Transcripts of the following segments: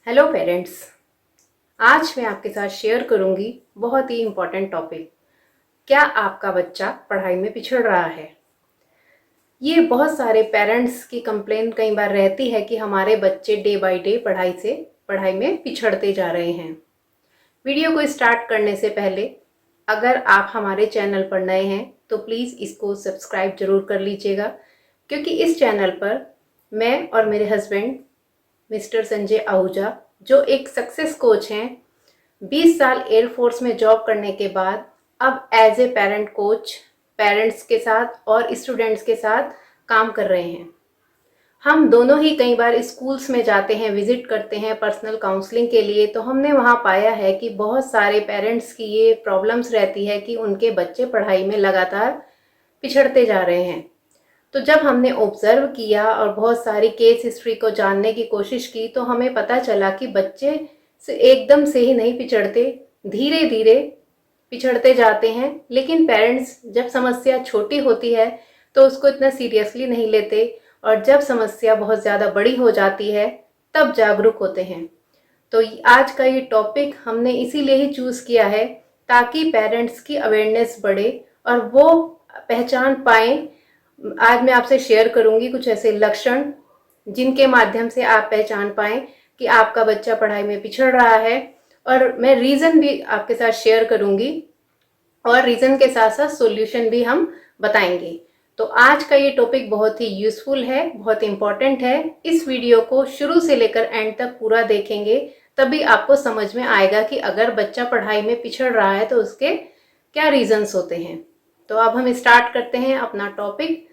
Hello parents. आज मैं आपके साथ शेयर करूंगी बहुत ही इम्पोर्टेंट टॉपिक। क्या आपका बच्चा पढ़ाई में पिछड़ रहा है? ये बहुत सारे पेरेंट्स की कंप्लेन कई बार रहती है कि हमारे बच्चे डे बाय डे पढ़ाई में पिछड़ते जा रहे हैं। वीडियो को स्टार्ट करने से पहले अगर आप हमारे चैनल पर नए हैं तो प्लीज़ इसको सब्सक्राइब जरूर कर लीजिएगा, क्योंकि इस चैनल पर मैं और मेरे हस्बैंड मिस्टर संजय आहूजा, जो एक सक्सेस कोच हैं, 20 साल एयरफोर्स में जॉब करने के बाद अब as a parent coach parents के साथ और स्टूडेंट्स के साथ काम कर रहे हैं। हम दोनों ही कई बार स्कूल्स में जाते हैं, विजिट करते हैं पर्सनल काउंसलिंग के लिए, तो हमने वहाँ पाया है कि बहुत सारे पेरेंट्स की ये प्रॉब्लम्स रहती है कि उनके बच्चे पढ़ाई में लगातार पिछड़ते जा रहे हैं। तो जब हमने ऑब्जर्व किया और बहुत सारी केस हिस्ट्री को जानने की कोशिश की तो हमें पता चला कि बच्चे से एकदम से ही नहीं पिछड़ते, धीरे धीरे पिछड़ते जाते हैं। लेकिन पेरेंट्स जब समस्या छोटी होती है तो उसको इतना सीरियसली नहीं लेते, और जब समस्या बहुत ज़्यादा बड़ी हो जाती है तब जागरूक होते हैं। तो आज का ये टॉपिक हमने इसीलिए ही चूज़ किया है ताकि पेरेंट्स की अवेयरनेस बढ़े और वो पहचान पाएँ। आज मैं आपसे शेयर करूंगी कुछ ऐसे लक्षण जिनके माध्यम से आप पहचान पाएं कि आपका बच्चा पढ़ाई में पिछड़ रहा है, और मैं रीज़न भी आपके साथ शेयर करूंगी और रीज़न के साथ साथ सॉल्यूशन भी हम बताएंगे। तो आज का ये टॉपिक बहुत ही यूजफुल है, बहुत इंपॉर्टेंट है। इस वीडियो को शुरू से लेकर एंड तक पूरा देखेंगे तभी आपको समझ में आएगा कि अगर बच्चा पढ़ाई में पिछड़ रहा है तो उसके क्या रीजंस होते हैं। तो अब हम स्टार्ट करते हैं अपना टॉपिक।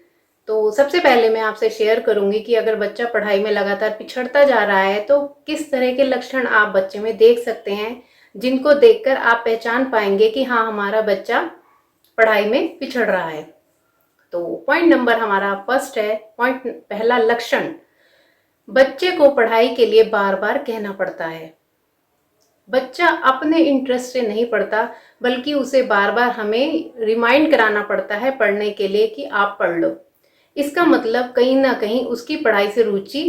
तो सबसे पहले मैं आपसे शेयर करूंगी कि अगर बच्चा पढ़ाई में लगातार पिछड़ता जा रहा है तो किस तरह के लक्षण आप बच्चे में देख सकते हैं, जिनको देखकर आप पहचान पाएंगे कि हाँ, हमारा बच्चा पढ़ाई में पिछड़ रहा है। तो पॉइंट नंबर हमारा फर्स्ट है, पॉइंट पहला लक्षण, बच्चे को पढ़ाई के लिए बार बार कहना पड़ता है। बच्चा अपने इंटरेस्ट से नहीं पढ़ता, बल्कि उसे बार बार हमें रिमाइंड कराना पड़ता है पढ़ने के लिए कि आप पढ़ लो। इसका मतलब कहीं ना कहीं उसकी पढ़ाई से रुचि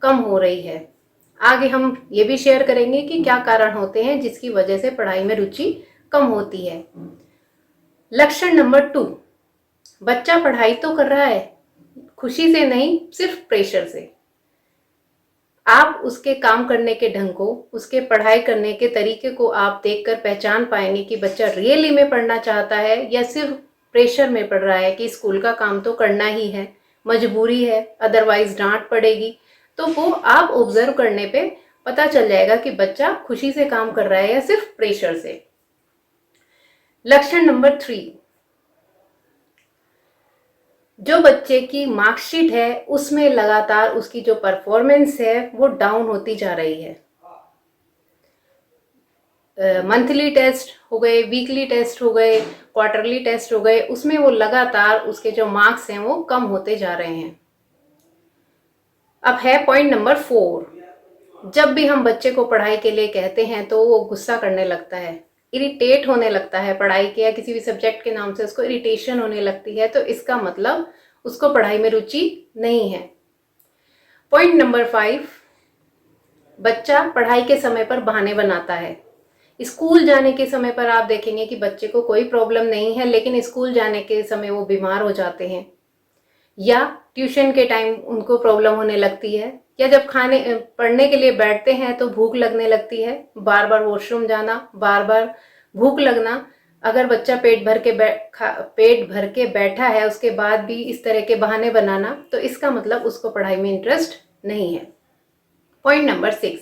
कम हो रही है। आगे हम ये भी शेयर करेंगे कि क्या कारण होते हैं जिसकी वजह से पढ़ाई में रुचि कम होती है। लक्षण नंबर 2, बच्चा पढ़ाई तो कर रहा है, खुशी से नहीं, सिर्फ प्रेशर से। आप उसके काम करने के ढंग को, उसके पढ़ाई करने के तरीके को आप देखकर पहचान पाएंगे कि बच्चा रियली में पढ़ना चाहता है या सिर्फ प्रेशर में पढ़ रहा है कि स्कूल का काम तो करना ही है, मजबूरी है, अदरवाइज डांट पड़ेगी। तो वो आप ऑब्जर्व करने पे पता चल जाएगा कि बच्चा खुशी से काम कर रहा है या सिर्फ प्रेशर से। लक्षण नंबर 3, जो बच्चे की मार्कशीट है उसमें लगातार उसकी जो परफॉर्मेंस है वो डाउन होती जा रही है। मंथली टेस्ट हो गए, वीकली टेस्ट हो गए, क्वार्टरली टेस्ट हो गए, उसमें वो लगातार उसके जो मार्क्स हैं वो कम होते जा रहे हैं। अब है पॉइंट नंबर 4, जब भी हम बच्चे को पढ़ाई के लिए कहते हैं तो वो गुस्सा करने लगता है, इरिटेट होने लगता है पढ़ाई के या किसी भी सब्जेक्ट के नाम से उसको इरिटेशन होने लगती है। तो इसका मतलब उसको पढ़ाई में रुचि नहीं है। पॉइंट नंबर 5, बच्चा पढ़ाई के समय पर बहाने बनाता है। स्कूल जाने के समय पर आप देखेंगे कि बच्चे को कोई प्रॉब्लम नहीं है, लेकिन स्कूल जाने के समय वो बीमार हो जाते हैं, या ट्यूशन के टाइम उनको प्रॉब्लम होने लगती है, या जब पढ़ने के लिए बैठते हैं तो भूख लगने लगती है, बार बार वॉशरूम जाना, बार बार भूख लगना। अगर बच्चा पेट भर के बैठा है उसके बाद भी इस तरह के बहाने बनाना, तो इसका मतलब उसको पढ़ाई में इंटरेस्ट नहीं है। Point number 6,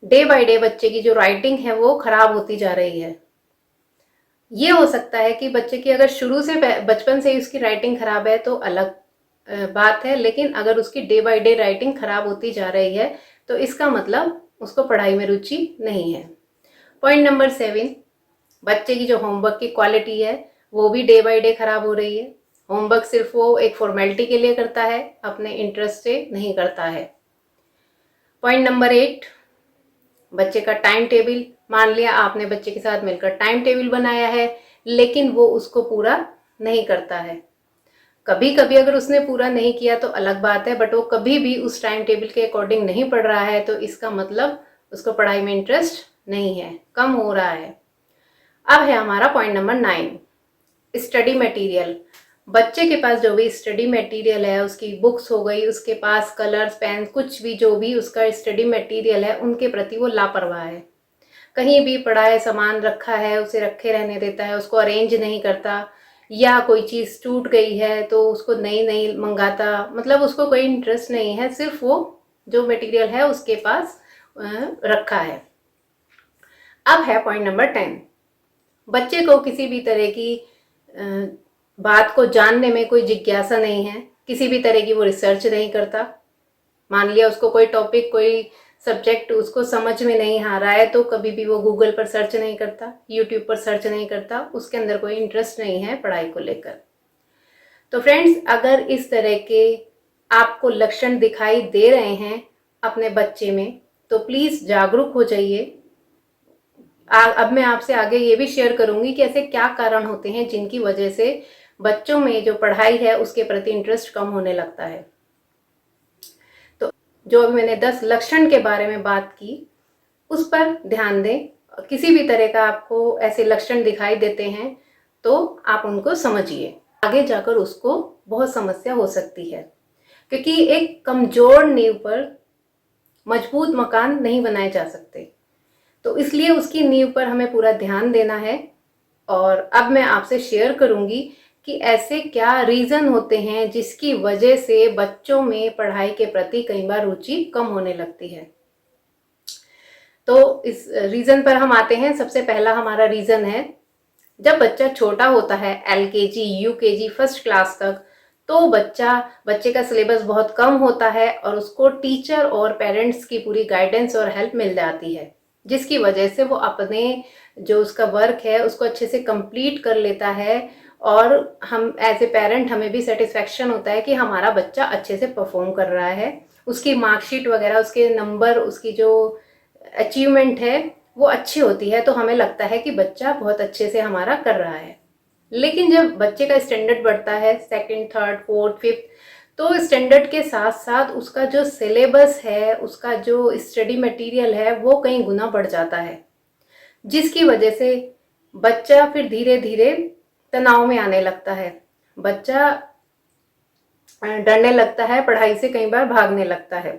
day by day बच्चे की जो राइटिंग है वो खराब होती जा रही है। ये हो सकता है कि बच्चे की अगर शुरू से बचपन से ही उसकी राइटिंग खराब है तो अलग बात है, लेकिन अगर उसकी डे बाय डे राइटिंग खराब होती जा रही है तो इसका मतलब उसको पढ़ाई में रुचि नहीं है। पॉइंट नंबर 7, बच्चे की जो होमवर्क की क्वालिटी है वो भी डे बाय डे खराब हो रही है। होमवर्क सिर्फ वो एक फॉर्मेलिटी के लिए करता है, अपने इंटरेस्ट से नहीं करता है। पॉइंट नंबर 8, बच्चे का टाइम टेबल, मान लिया आपने बच्चे के साथ मिलकर टाइम टेबल बनाया है लेकिन वो उसको पूरा नहीं करता है। कभी कभी अगर उसने पूरा नहीं किया तो अलग बात है, बट वो कभी भी उस टाइम टेबल के अकॉर्डिंग नहीं पढ़ रहा है, तो इसका मतलब उसको पढ़ाई में इंटरेस्ट नहीं है, कम हो रहा है। अब है हमारा पॉइंट नंबर 9, स्टडी मटेरियल। बच्चे के पास जो भी स्टडी मटेरियल है, उसकी बुक्स हो गई, उसके पास कलर्स, पेन, कुछ भी जो भी उसका स्टडी मटेरियल है, उनके प्रति वो लापरवाह है। कहीं भी पड़ा है सामान रखा है, उसे रखे रहने देता है, उसको अरेंज नहीं करता, या कोई चीज़ टूट गई है तो उसको नई नई मंगाता, मतलब उसको कोई इंटरेस्ट नहीं है, सिर्फ वो जो मटेरियल है उसके पास रखा है। अब है पॉइंट नंबर 10, बच्चे को किसी भी तरह की बात को जानने में कोई जिज्ञासा नहीं है, किसी भी तरह की वो रिसर्च नहीं करता। मान लिया उसको कोई टॉपिक, कोई सब्जेक्ट उसको समझ में नहीं आ रहा है तो कभी भी वो गूगल पर सर्च नहीं करता, यूट्यूब पर सर्च नहीं करता, उसके अंदर कोई इंटरेस्ट नहीं है पढ़ाई को लेकर। तो फ्रेंड्स, अगर इस तरह के आपको लक्षण दिखाई दे रहे हैं अपने बच्चे में तो प्लीज़ जागरूक हो जाइए। अब मैं आपसे आगे ये भी शेयर करूंगी कि ऐसे क्या कारण होते हैं जिनकी वजह से बच्चों में जो पढ़ाई है उसके प्रति इंटरेस्ट कम होने लगता है। तो जो अभी मैंने 10 लक्षण के बारे में बात की, उस पर ध्यान दें। किसी भी तरह का आपको ऐसे लक्षण दिखाई देते हैं तो आप उनको समझिए, आगे जाकर उसको बहुत समस्या हो सकती है, क्योंकि एक कमजोर नींव पर मजबूत मकान नहीं बनाए जा सकते। तो इसलिए उसकी नींव पर हमें पूरा ध्यान देना है। और अब मैं आपसे शेयर करूंगी कि ऐसे क्या रीज़न होते हैं जिसकी वजह से बच्चों में पढ़ाई के प्रति कई बार रुचि कम होने लगती है। तो इस रीज़न पर हम आते हैं। सबसे पहला हमारा रीज़न है, जब बच्चा छोटा होता है, LKG, UKG, फर्स्ट क्लास तक, तो बच्चे का सिलेबस बहुत कम होता है और उसको टीचर और पेरेंट्स की पूरी गाइडेंस और हेल्प मिल जाती है, जिसकी वजह से वो अपने जो उसका वर्क है उसको अच्छे से कंप्लीट कर लेता है। और हम एज ए पेरेंट, हमें भी सेटिस्फेक्शन होता है कि हमारा बच्चा अच्छे से परफॉर्म कर रहा है। उसकी मार्कशीट वगैरह, उसके नंबर, उसकी जो अचीवमेंट है वो अच्छी होती है, तो हमें लगता है कि बच्चा बहुत अच्छे से हमारा कर रहा है। लेकिन जब बच्चे का स्टैंडर्ड बढ़ता है, सेकंड, थर्ड, फोर्थ, फिफ्थ, तो स्टैंडर्ड के साथ साथ उसका जो सिलेबस है, उसका जो स्टडी मटेरियल है, वो कई गुना बढ़ जाता है, जिसकी वजह से बच्चा फिर धीरे धीरे तनाव में आने लगता है। बच्चा डरने लगता है, पढ़ाई से कई बार भागने लगता है।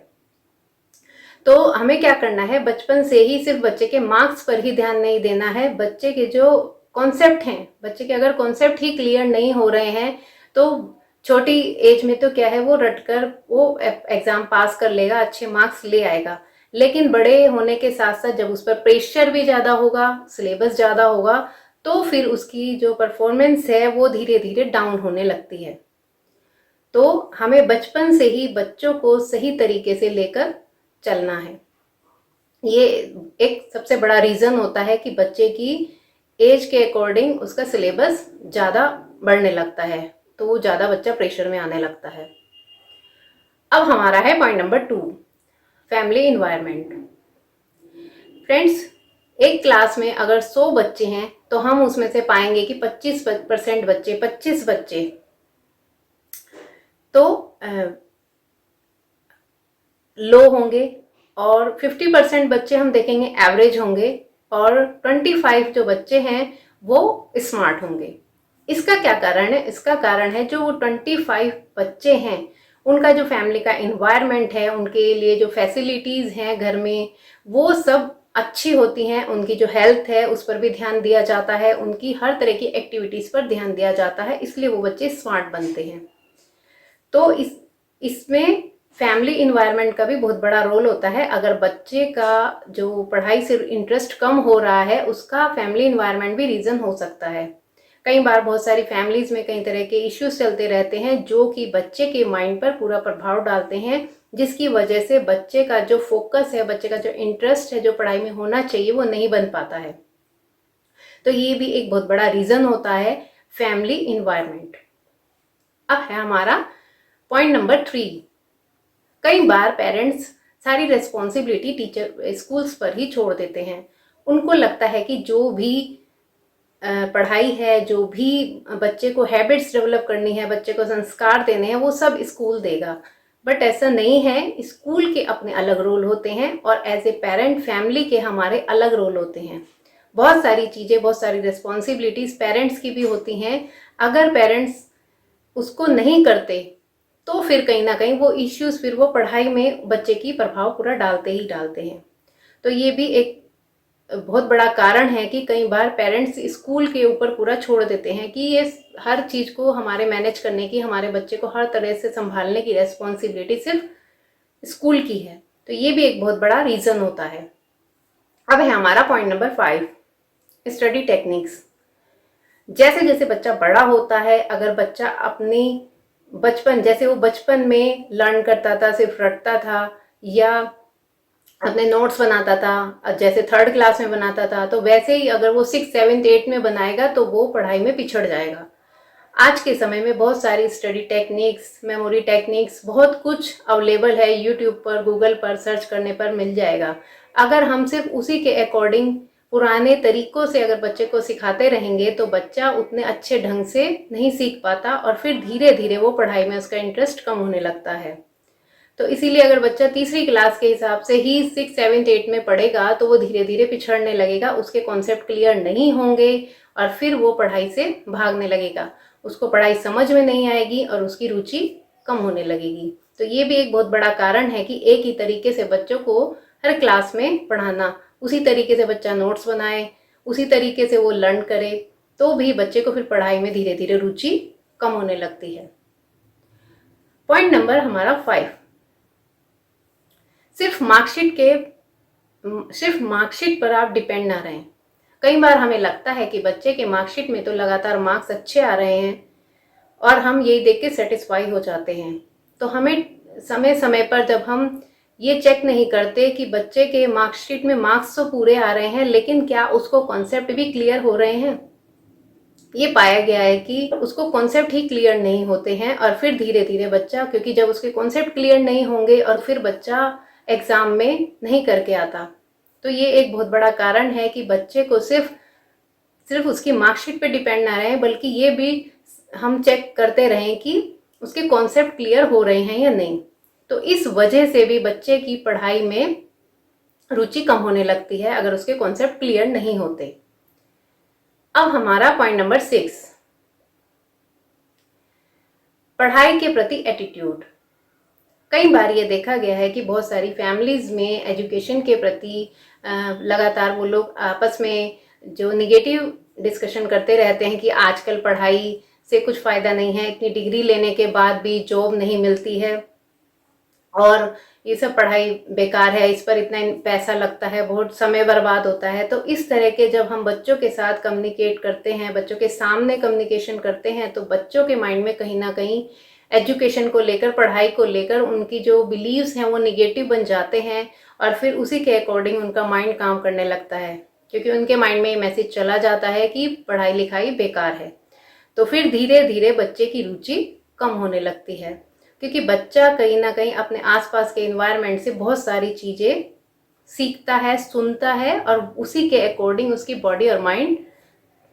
तो हमें क्या करना है, बचपन से ही सिर्फ बच्चे के मार्क्स पर ही ध्यान नहीं देना है। बच्चे के जो कॉन्सेप्ट हैं, बच्चे के अगर कॉन्सेप्ट ही क्लियर नहीं हो रहे हैं तो छोटी एज में तो क्या है, वो रटकर वो एग्जाम पास कर लेगा, अच्छे मार्क्स ले आएगा। लेकिन बड़े होने के साथ साथ जब उस पर प्रेशर भी ज़्यादा होगा, सिलेबस ज़्यादा होगा, तो फिर उसकी जो परफॉर्मेंस है वो धीरे धीरे डाउन होने लगती है। तो हमें बचपन से ही बच्चों को सही तरीके से लेकर चलना है। ये एक सबसे बड़ा रीज़न होता है कि बच्चे की एज के अकॉर्डिंग उसका सिलेबस ज़्यादा बढ़ने लगता है, तो वो ज़्यादा बच्चा प्रेशर में आने लगता है। अब हमारा है point number 2, family environment. Friends, एक क्लास में अगर 100 बच्चे हैं तो हम उसमें से पाएंगे कि 25% बच्चे, 25 बच्चे तो लो होंगे, और 50% बच्चे हम देखेंगे एवरेज होंगे, और 25 जो बच्चे हैं वो स्मार्ट होंगे। इसका क्या कारण है? इसका कारण है जो 25 बच्चे हैं उनका जो फैमिली का इन्वायरमेंट है, उनके लिए जो फैसिलिटीज़ हैं घर में, वो सब अच्छी होती हैं। उनकी जो हेल्थ है उस पर भी ध्यान दिया जाता है, उनकी हर तरह की एक्टिविटीज़ पर ध्यान दिया जाता है, इसलिए वो बच्चे स्मार्ट बनते हैं। तो इसमें फैमिली इन्वायरमेंट का भी बहुत बड़ा रोल होता है। अगर बच्चे का जो पढ़ाई से इंटरेस्ट कम हो रहा है, उसका फैमिली इन्वायरमेंट भी रीज़न हो सकता है। कई बार बहुत सारी फैमिलीज़ में कई तरह के इश्यूज चलते रहते हैं जो कि बच्चे के माइंड पर पूरा प्रभाव डालते हैं, जिसकी वजह से बच्चे का जो फोकस है, बच्चे का जो इंटरेस्ट है जो पढ़ाई में होना चाहिए, वो नहीं बन पाता है। तो ये भी एक बहुत बड़ा रीज़न होता है, फैमिली इन्वायरमेंट। अब है हमारा पॉइंट नंबर 3, कई बार पेरेंट्स सारी रेस्पॉन्सिबिलिटी टीचर, स्कूल्स पर ही छोड़ देते हैं। उनको लगता है कि जो भी पढ़ाई है, जो भी बच्चे को हैबिट्स डेवलप करनी है, बच्चे को संस्कार देने हैं, वो सब स्कूल देगा। बट ऐसा नहीं है, स्कूल के अपने अलग रोल होते हैं और एज ए पेरेंट फैमिली के हमारे अलग रोल होते हैं। बहुत सारी चीज़ें, बहुत सारी रिस्पॉन्सिबिलिटीज़ पेरेंट्स की भी होती हैं। अगर पेरेंट्स उसको नहीं करते तो फिर कहीं ना कहीं वो इश्यूज फिर वो पढ़ाई में बच्चे की प्रभाव पूरा डालते ही डालते हैं। तो ये भी एक बहुत बड़ा कारण है कि कई बार पेरेंट्स स्कूल के ऊपर पूरा छोड़ देते हैं कि ये हर चीज को हमारे मैनेज करने की, हमारे बच्चे को हर तरह से संभालने की रेस्पॉन्सिबिलिटी सिर्फ स्कूल की है। तो ये भी एक बहुत बड़ा रीजन होता है। अब है हमारा पॉइंट नंबर 5, स्टडी टेक्निक्स। जैसे जैसे बच्चा बड़ा होता है, अगर बच्चा अपनी बचपन, जैसे वो बचपन में लर्न करता था, सिर्फ रटता था या अपने नोट्स बनाता था, जैसे थर्ड क्लास में बनाता था, तो वैसे ही अगर वो 6, 7, 8 में बनाएगा तो वो पढ़ाई में पिछड़ जाएगा। आज के समय में बहुत सारी स्टडी टेक्निक्स, मेमोरी टेक्निक्स, बहुत कुछ अवेलेबल है यूट्यूब पर, गूगल पर सर्च करने पर मिल जाएगा। अगर हम सिर्फ उसी के अकॉर्डिंग पुराने तरीकों से अगर बच्चे को सिखाते रहेंगे तो बच्चा उतने अच्छे ढंग से नहीं सीख पाता और फिर धीरे धीरे वो पढ़ाई में उसका इंटरेस्ट कम होने लगता है। तो इसीलिए अगर बच्चा तीसरी क्लास के हिसाब से ही 6, 7, 8 में पढ़ेगा तो वो धीरे धीरे पिछड़ने लगेगा, उसके कॉन्सेप्ट क्लियर नहीं होंगे और फिर वो पढ़ाई से भागने लगेगा, उसको पढ़ाई समझ में नहीं आएगी और उसकी रुचि कम होने लगेगी। तो ये भी एक बहुत बड़ा कारण है कि एक ही तरीके से बच्चों को हर क्लास में पढ़ाना, उसी तरीके से बच्चा नोट्स बनाए, उसी तरीके से वो लर्न करे, तो भी बच्चे को फिर पढ़ाई में धीरे धीरे रुचि कम होने लगती है। पॉइंट नंबर हमारा 5, सिर्फ मार्कशीट पर आप डिपेंड ना रहें। कई बार हमें लगता है कि बच्चे के मार्कशीट में तो लगातार मार्क्स अच्छे आ रहे हैं और हम यही देख के सेटिस्फाई हो जाते हैं। तो हमें समय समय पर जब हम ये चेक नहीं करते कि बच्चे के मार्कशीट में मार्क्स तो पूरे आ रहे हैं लेकिन क्या उसको कॉन्सेप्ट भी क्लियर हो रहे हैं, ये पाया गया है कि उसको कॉन्सेप्ट ही क्लियर नहीं होते हैं और फिर धीरे धीरे बच्चा, क्योंकि जब उसके कॉन्सेप्ट क्लियर नहीं होंगे और फिर बच्चा एग्जाम में नहीं करके आता, तो ये एक बहुत बड़ा कारण है कि बच्चे को सिर्फ उसकी मार्कशीट पे डिपेंड ना रहे, बल्कि ये भी हम चेक करते रहें कि उसके कॉन्सेप्ट क्लियर हो रहे हैं या नहीं। तो इस वजह से भी बच्चे की पढ़ाई में रुचि कम होने लगती है अगर उसके कॉन्सेप्ट क्लियर नहीं होते। अब हमारा पॉइंट नंबर 6, पढ़ाई के प्रति एटीट्यूड। कई बार ये देखा गया है कि बहुत सारी फैमिलीज में एजुकेशन के प्रति लगातार वो लोग आपस में जो निगेटिव डिस्कशन करते रहते हैं कि आजकल पढ़ाई से कुछ फायदा नहीं है, इतनी डिग्री लेने के बाद भी जॉब नहीं मिलती है और ये सब पढ़ाई बेकार है, इस पर इतना पैसा लगता है, बहुत समय बर्बाद होता है। तो इस तरह के जब हम बच्चों के साथ कम्युनिकेट करते हैं, बच्चों के सामने कम्युनिकेशन करते हैं, तो बच्चों के माइंड में कहीं ना कहीं एजुकेशन को लेकर, पढ़ाई को लेकर उनकी जो बिलीव्स हैं वो निगेटिव बन जाते हैं और फिर उसी के अकॉर्डिंग उनका माइंड काम करने लगता है, क्योंकि उनके माइंड में ये मैसेज चला जाता है कि पढ़ाई लिखाई बेकार है। तो फिर धीरे धीरे बच्चे की रुचि कम होने लगती है, क्योंकि बच्चा कहीं ना कहीं अपने आसपास के एनवायरनमेंट से बहुत सारी चीज़ें सीखता है, सुनता है और उसी के अकॉर्डिंग उसकी बॉडी और माइंड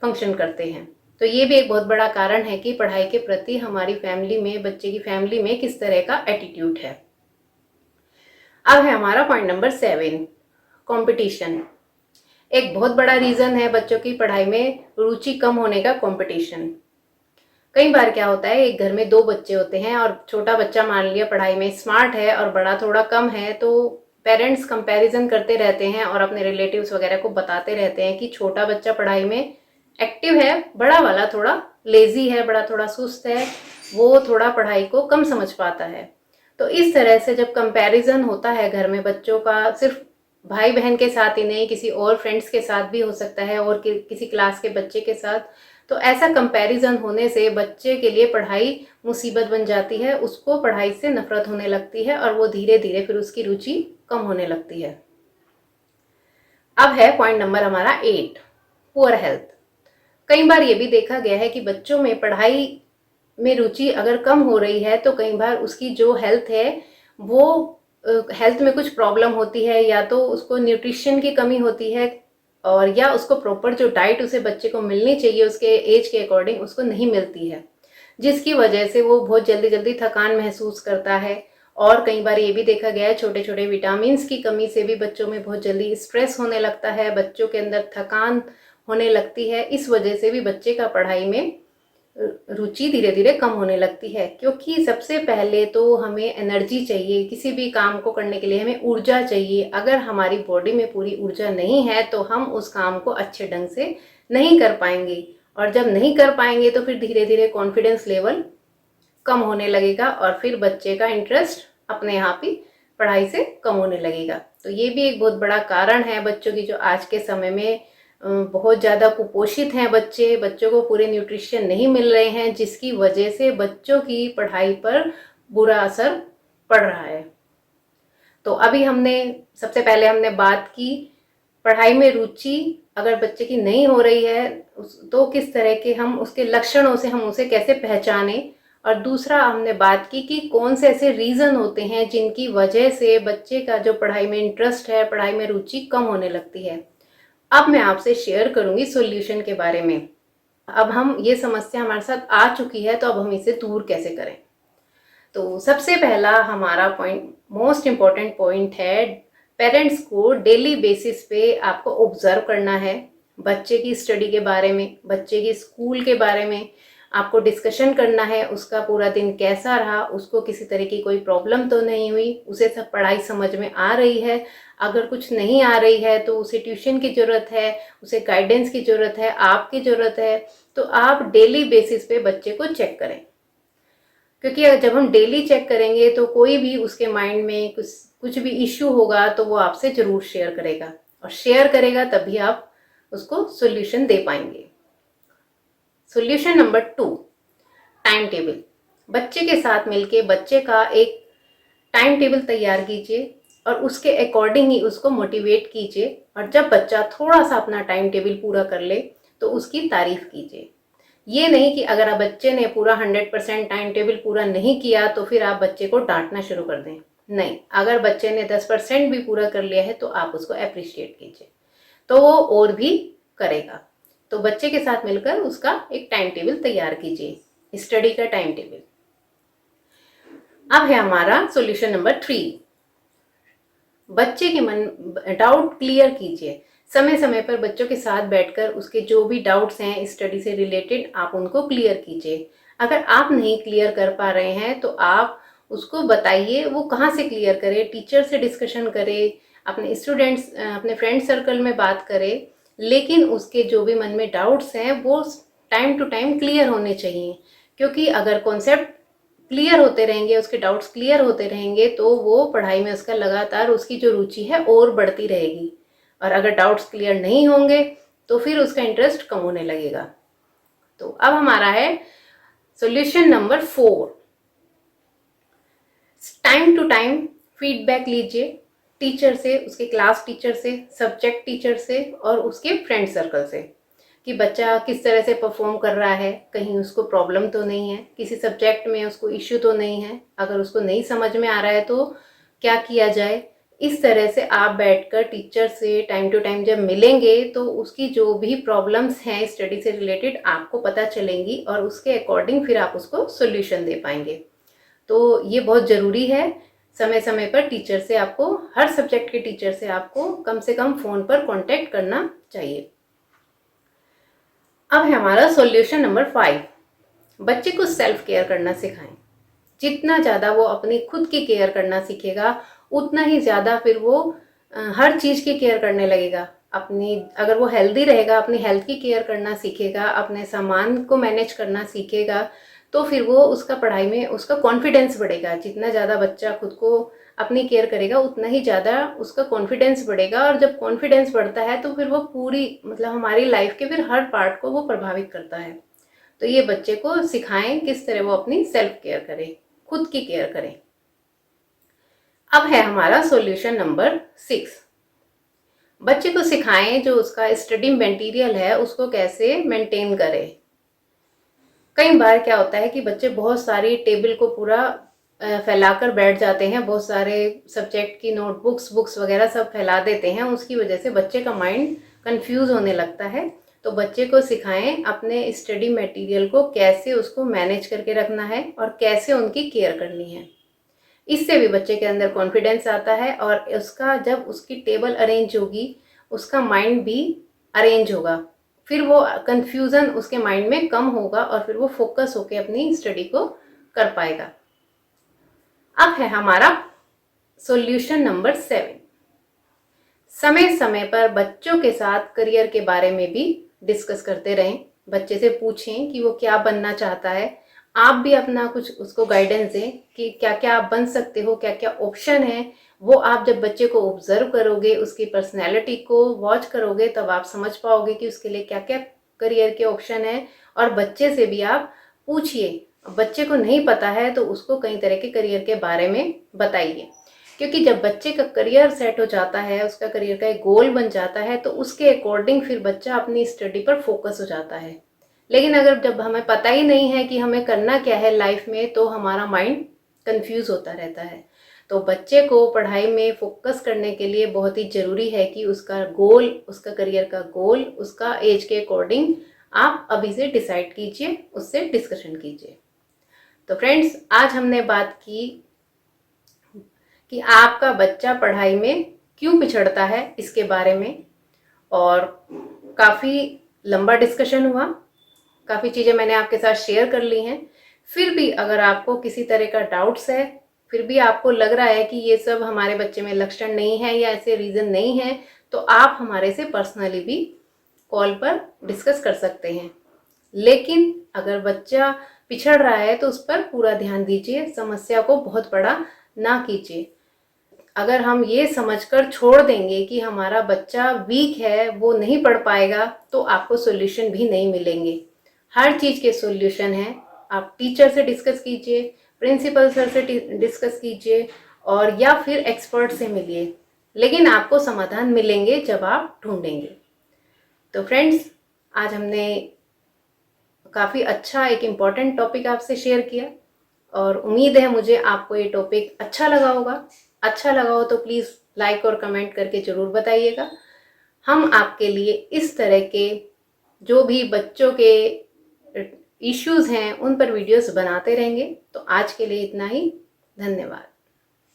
फंक्शन करते हैं। तो ये भी एक बहुत बड़ा कारण है कि पढ़ाई के प्रति हमारी फैमिली में, बच्चे की फैमिली में किस तरह का एटीट्यूड है। अब है हमारा पॉइंट नंबर 7, कंपटीशन। एक बहुत बड़ा रीजन है बच्चों की पढ़ाई में रुचि कम होने का, कंपटीशन। कई बार क्या होता है, एक घर में 2 बच्चे होते हैं और छोटा बच्चा मान लिया पढ़ाई में स्मार्ट है और बड़ा थोड़ा कम है, तो पेरेंट्स कंपैरिजन करते रहते हैं और अपने रिलेटिव्स वगैरह को बताते रहते हैं कि छोटा बच्चा पढ़ाई में एक्टिव है, बड़ा वाला थोड़ा लेजी है, बड़ा थोड़ा सुस्त है, वो थोड़ा पढ़ाई को कम समझ पाता है। तो इस तरह से जब कंपैरिजन होता है घर में बच्चों का, सिर्फ भाई बहन के साथ ही नहीं, किसी और फ्रेंड्स के साथ भी हो सकता है और किसी क्लास के बच्चे के साथ, तो ऐसा कंपैरिजन होने से बच्चे के लिए पढ़ाई मुसीबत बन जाती है, उसको पढ़ाई से नफरत होने लगती है और वो धीरे धीरे फिर उसकी रुचि कम होने लगती है। अब है पॉइंट नंबर हमारा 8, पुअर हेल्थ। कई बार ये भी देखा गया है कि बच्चों में पढ़ाई में रुचि अगर कम हो रही है तो कई बार उसकी जो हेल्थ है वो हेल्थ में कुछ प्रॉब्लम होती है, या तो उसको न्यूट्रिशन की कमी होती है और या उसको प्रॉपर जो डाइट उसे बच्चे को मिलनी चाहिए उसके एज के अकॉर्डिंग उसको नहीं मिलती है, जिसकी वजह से वो बहुत जल्दी जल्दी थकान महसूस करता है और कई बार ये भी देखा गया है छोटे छोटे विटामिन्स की कमी से भी बच्चों में बहुत जल्दी स्ट्रेस होने लगता है, बच्चों के अंदर थकान होने लगती है। इस वजह से भी बच्चे का पढ़ाई में रुचि धीरे धीरे कम होने लगती है, क्योंकि सबसे पहले तो हमें एनर्जी चाहिए, किसी भी काम को करने के लिए हमें ऊर्जा चाहिए। अगर हमारी बॉडी में पूरी ऊर्जा नहीं है तो हम उस काम को अच्छे ढंग से नहीं कर पाएंगे, और जब नहीं कर पाएंगे तो फिर धीरे धीरे कॉन्फिडेंस लेवल कम होने लगेगा और फिर बच्चे का इंटरेस्ट अपने आप ही पढ़ाई से कम होने लगेगा। तो ये भी एक बहुत बड़ा कारण है बच्चों की, जो आज के समय में बहुत ज़्यादा कुपोषित हैं बच्चे, बच्चों को पूरे न्यूट्रिशन नहीं मिल रहे हैं, जिसकी वजह से बच्चों की पढ़ाई पर बुरा असर पड़ रहा है। तो अभी सबसे पहले हमने बात की पढ़ाई में रुचि अगर बच्चे की नहीं हो रही है तो किस तरह के हम उसके लक्षणों से हम उसे कैसे पहचाने, और दूसरा हमने बात की कि कौन से ऐसे रीज़न होते हैं जिनकी वजह से बच्चे का जो पढ़ाई में इंटरेस्ट है, पढ़ाई में रुचि कम होने लगती है। अब मैं आपसे शेयर करूंगी सॉल्यूशन के बारे में। अब हम ये समस्या हमारे साथ आ चुकी है तो अब हम इसे दूर कैसे करें। तो सबसे पहला हमारा पॉइंट, मोस्ट इम्पॉर्टेंट पॉइंट है, पेरेंट्स को डेली बेसिस पे आपको ऑब्जर्व करना है बच्चे की स्टडी के बारे में, बच्चे की स्कूल के बारे में आपको डिस्कशन करना है। उसका पूरा दिन कैसा रहा, उसको किसी तरह की कोई प्रॉब्लम तो नहीं हुई, उसे सब पढ़ाई समझ में आ रही है। अगर कुछ नहीं आ रही है तो उसे ट्यूशन की ज़रूरत है, उसे गाइडेंस की ज़रूरत है, आपकी ज़रूरत है। तो आप डेली बेसिस पे बच्चे को चेक करें, क्योंकि जब हम डेली चेक करेंगे तो कोई भी उसके माइंड में कुछ भी इश्यू होगा तो वो आपसे ज़रूर शेयर करेगा, और शेयर करेगा तभी आप उसको सोल्यूशन दे पाएंगे। Solution number 2, time table. बच्चे के साथ मिलके बच्चे का एक टाइम टेबल तैयार कीजिए और उसके अकॉर्डिंग ही उसको मोटिवेट कीजिए, और जब बच्चा थोड़ा सा अपना टाइम टेबल पूरा कर ले तो उसकी तारीफ कीजिए। ये नहीं कि अगर आप बच्चे ने पूरा 100% टाइम टेबल पूरा नहीं किया तो फिर आप बच्चे को डांटना शुरू कर दें। नहीं, अगर बच्चे ने 10% भी पूरा कर लिया है तो आप उसको अप्रिशिएट कीजिए, तो वो और भी करेगा। तो बच्चे के साथ मिलकर उसका एक टाइम टेबल तैयार कीजिए, स्टडी का टाइम टेबल। अब है हमारा सॉल्यूशन नंबर 3, बच्चे के मन डाउट क्लियर कीजिए। समय समय पर बच्चों के साथ बैठकर उसके जो भी डाउट्स हैं स्टडी से रिलेटेड आप उनको क्लियर कीजिए। अगर आप नहीं क्लियर कर पा रहे हैं तो आप उसको बताइए वो कहाँ से क्लियर करे, टीचर से डिस्कशन करे, अपने स्टूडेंट्स अपने फ्रेंड सर्कल में बात करे, लेकिन उसके जो भी मन में डाउट्स हैं वो टाइम टू टाइम क्लियर होने चाहिए। क्योंकि अगर कॉन्सेप्ट क्लियर होते रहेंगे, उसके डाउट्स क्लियर होते रहेंगे तो वो पढ़ाई में उसका लगातार उसकी जो रुचि है और बढ़ती रहेगी, और अगर डाउट्स क्लियर नहीं होंगे तो फिर उसका इंटरेस्ट कम होने लगेगा। तो अब हमारा है solution number 4, time to time feedback लीजिए टीचर से, उसके क्लास टीचर से, सब्जेक्ट टीचर से और उसके फ्रेंड सर्कल से, कि बच्चा किस तरह से परफॉर्म कर रहा है, कहीं उसको प्रॉब्लम तो नहीं है, किसी सब्जेक्ट में उसको इश्यू तो नहीं है, अगर उसको नहीं समझ में आ रहा है तो क्या किया जाए। इस तरह से आप बैठकर टीचर से टाइम टू टाइम जब मिलेंगे तो उसकी जो भी प्रॉब्लम्स हैं स्टडी से रिलेटेड आपको पता चलेंगी, और उसके अकॉर्डिंग फिर आप उसको सोल्यूशन दे पाएंगे। तो ये बहुत ज़रूरी है, समय समय पर टीचर से आपको, हर सब्जेक्ट के टीचर से आपको कम से कम फ़ोन पर कांटेक्ट करना चाहिए। अब है हमारा सॉल्यूशन नंबर 5, बच्चे को सेल्फ केयर करना सिखाएं। जितना ज़्यादा वो अपनी खुद की केयर करना सीखेगा उतना ही ज़्यादा फिर वो हर चीज़ की केयर करने लगेगा। अगर वो हेल्दी रहेगा, अपनी हेल्थ की केयर करना सीखेगा, अपने सामान को मैनेज करना सीखेगा, तो फिर वो उसका पढ़ाई में उसका कॉन्फिडेंस बढ़ेगा। जितना ज़्यादा बच्चा खुद को अपनी केयर करेगा उतना ही ज़्यादा उसका कॉन्फिडेंस बढ़ेगा, और जब कॉन्फिडेंस बढ़ता है तो फिर वो पूरी हमारी लाइफ के फिर हर पार्ट को वो प्रभावित करता है। तो ये बच्चे को सिखाएं किस तरह वो अपनी सेल्फ केयर करे, खुद की केयर करें। अब है हमारा सॉल्यूशन नंबर 6, बच्चे को सिखाएं जो उसका स्टडी मटेरियल है उसको कैसे मेंटेन करे। कई बार क्या होता है कि बच्चे बहुत सारी टेबल को पूरा फैलाकर बैठ जाते हैं, बहुत सारे सब्जेक्ट की नोटबुक्स, बुक्स वगैरह सब फैला देते हैं, उसकी वजह से बच्चे का माइंड कंफ्यूज होने लगता है। तो बच्चे को सिखाएं अपने स्टडी मटेरियल को कैसे उसको मैनेज करके रखना है और कैसे उनकी केयर करनी है। इससे भी बच्चे के अंदर कॉन्फिडेंस आता है और उसका जब उसकी टेबल अरेंज होगी उसका माइंड भी अरेंज होगा, फिर वो कंफ्यूजन उसके माइंड में कम होगा और फिर वो फोकस होके अपनी स्टडी को कर पाएगा। अब है हमारा सॉल्यूशन नंबर 7। समय समय पर बच्चों के साथ करियर के बारे में भी डिस्कस करते रहें। बच्चे से पूछें कि वो क्या बनना चाहता है, आप भी अपना कुछ उसको गाइडेंस दें कि क्या क्या आप बन सकते हो, क्या क्या ऑप्शन है। वो आप जब बच्चे को ऑब्जर्व करोगे, उसकी पर्सनैलिटी को वॉच करोगे, तब आप समझ पाओगे कि उसके लिए क्या क्या करियर के ऑप्शन है। और बच्चे से भी आप पूछिए, बच्चे को नहीं पता है तो उसको कई तरह के करियर के बारे में बताइए, क्योंकि जब बच्चे का करियर सेट हो जाता है, उसका करियर का एक गोल बन जाता है, तो उसके अकॉर्डिंग फिर बच्चा अपनी स्टडी पर फोकस हो जाता है। लेकिन अगर जब हमें पता ही नहीं है कि हमें करना क्या है लाइफ में, तो हमारा माइंड कंफ्यूज होता रहता है। तो बच्चे को पढ़ाई में फोकस करने के लिए बहुत ही ज़रूरी है कि उसका गोल, उसका करियर का गोल उसका एज के अकॉर्डिंग आप अभी से डिसाइड कीजिए, उससे डिस्कशन कीजिए। तो फ्रेंड्स, आज हमने बात की कि आपका बच्चा पढ़ाई में क्यों पिछड़ता है इसके बारे में, और काफ़ी लंबा डिस्कशन हुआ, काफ़ी चीज़ें मैंने आपके साथ शेयर कर ली हैं। फिर भी अगर आपको किसी तरह का डाउट्स है, फिर भी आपको लग रहा है कि ये सब हमारे बच्चे में लक्षण नहीं है या ऐसे रीज़न नहीं है, तो आप हमारे से पर्सनली भी कॉल पर डिस्कस कर सकते हैं। लेकिन अगर बच्चा पिछड़ रहा है तो उस पर पूरा ध्यान दीजिए, समस्या को बहुत बड़ा ना कीजिए। अगर हम ये समझकर छोड़ देंगे कि हमारा बच्चा वीक है, वो नहीं पढ़ पाएगा, तो आपको सॉल्यूशन भी नहीं मिलेंगे। हर चीज़ के सॉल्यूशन हैं। आप टीचर से डिस्कस कीजिए, प्रिंसिपल सर से डिस्कस कीजिए, और या फिर एक्सपर्ट से मिलिए, लेकिन आपको समाधान मिलेंगे जब आप ढूंढेंगे। तो फ्रेंड्स, आज हमने काफ़ी अच्छा एक इम्पॉर्टेंट टॉपिक आपसे शेयर किया, और उम्मीद है मुझे आपको ये टॉपिक अच्छा लगा होगा। अच्छा लगा हो तो प्लीज़ लाइक और कमेंट करके ज़रूर बताइएगा। हम आपके लिए इस तरह के जो भी बच्चों के इश्यूज़ हैं उन पर वीडियोस बनाते रहेंगे। तो आज के लिए इतना ही। धन्यवाद।